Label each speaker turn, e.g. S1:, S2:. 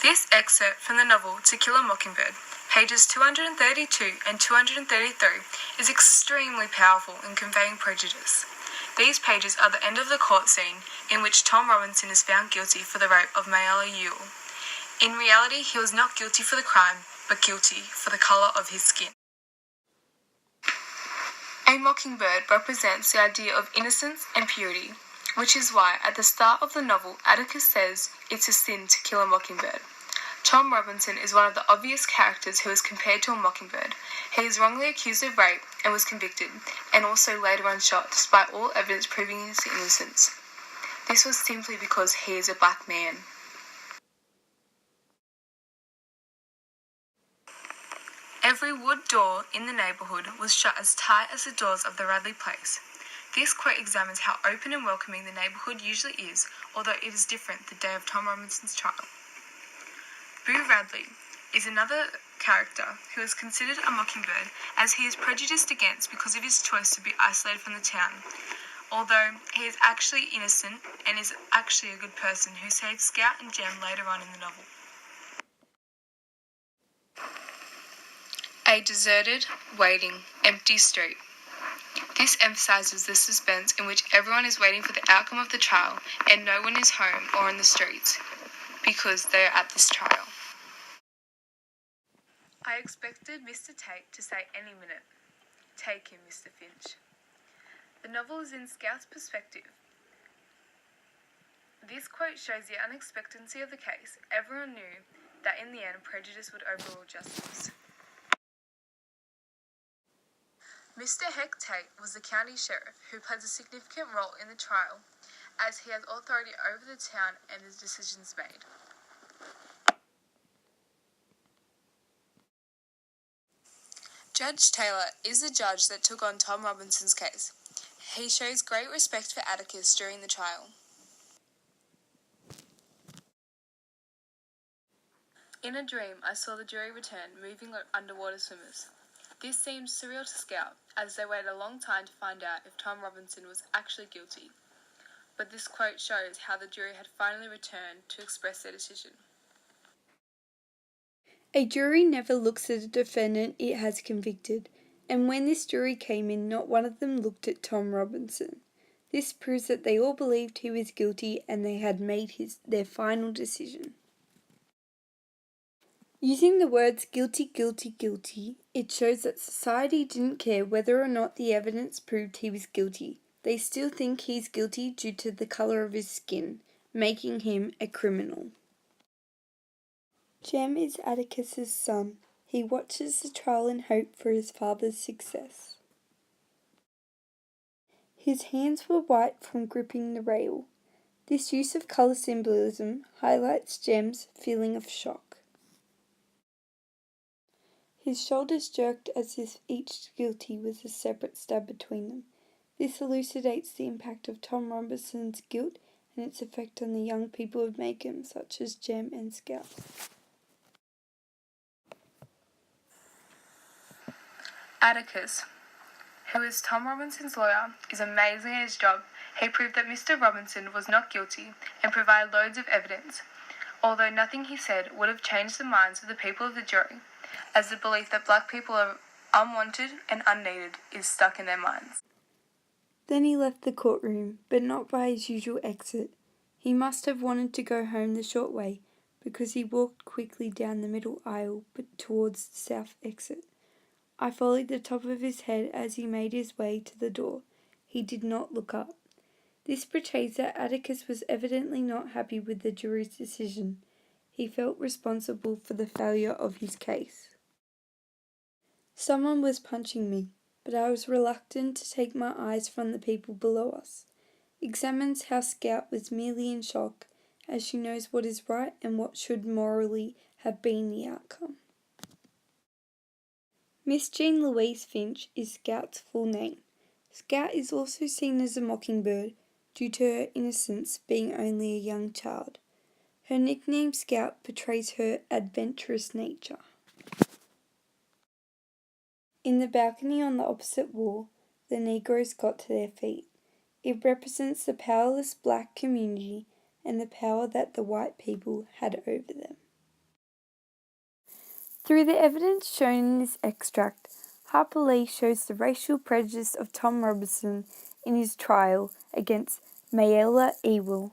S1: This excerpt from the novel To Kill a Mockingbird, pages 232 and 233, is extremely powerful in conveying prejudice. These pages are the end of the court scene in which Tom Robinson is found guilty for the rape of Mayella Ewell. In reality, he was not guilty for the crime, but guilty for the colour of his skin. A mockingbird represents the idea of innocence and purity, which is why at the start of the novel Atticus says it's a sin to kill a mockingbird. Tom Robinson is one of the obvious characters who is compared to a mockingbird. He is wrongly accused of rape and was convicted, and also later on shot despite all evidence proving his innocence. This was simply because he is a black man. Every wood door in the neighbourhood was shut as tight as the doors of the Radley place. This quote examines how open and welcoming the neighbourhood usually is, although it is different the day of Tom Robinson's trial. Boo Radley is another character who is considered a mockingbird as he is prejudiced against because of his choice to be isolated from the town, although he is actually innocent and is actually a good person who saves Scout and Jem later on in the novel. A deserted, waiting, empty street. This emphasises the suspense in which everyone is waiting for the outcome of the trial and no one is home or in the streets because they are at this trial. I expected Mr. Tate to say any minute, "Take him, Mr. Finch." The novel is in Scout's perspective. This quote shows the unexpectancy of the case. Everyone knew that in the end prejudice would overrule justice. Mr. Heck Tate was the county sheriff who plays a significant role in the trial as he has authority over the town and the decisions made. Judge Taylor is the judge that took on Tom Robinson's case. He shows great respect for Atticus during the trial. In a dream, I saw the jury return, moving like underwater swimmers. This seemed surreal to Scout, as they waited a long time to find out if Tom Robinson was actually guilty. But this quote shows how the jury had finally returned to express their decision.
S2: A jury never looks at a defendant it has convicted, and when this jury came in, not one of them looked at Tom Robinson. This proves that they all believed he was guilty and they had made their final decision. Using the words guilty, guilty, guilty, it shows that society didn't care whether or not the evidence proved he was guilty. They still think he's guilty due to the colour of his skin, making him a criminal. Jem is Atticus's son. He watches the trial in hope for his father's success. His hands were white from gripping the rail. This use of colour symbolism highlights Jem's feeling of shock. His shoulders jerked as if each guilty was a separate stab between them. This elucidates the impact of Tom Robinson's guilt and its effect on the young people of Maycomb, such as Jem and Scout.
S1: Atticus, who is Tom Robinson's lawyer, is amazing at his job. He proved that Mr. Robinson was not guilty and provided loads of evidence, although nothing he said would have changed the minds of the people of the jury, as the belief that black people are unwanted and unneeded is stuck in their minds.
S2: Then he left the courtroom, but not by his usual exit. He must have wanted to go home the short way, because he walked quickly down the middle aisle but towards the south exit. I followed the top of his head as he made his way to the door. He did not look up. This portrays that Atticus was evidently not happy with the jury's decision. He felt responsible for the failure of his case. Someone was punching me, but I was reluctant to take my eyes from the people below us. Examines how Scout was merely in shock, as she knows what is right and what should morally have been the outcome. Miss Jean Louise Finch is Scout's full name. Scout is also seen as a mockingbird due to her innocence being only a young child. Her nickname Scout portrays her adventurous nature. In the balcony on the opposite wall, the Negroes got to their feet. It represents the powerless black community and the power that the white people had over them. Through the evidence shown in this extract, Harper Lee shows the racial prejudice of Tom Robertson in his trial against Mayella Ewell.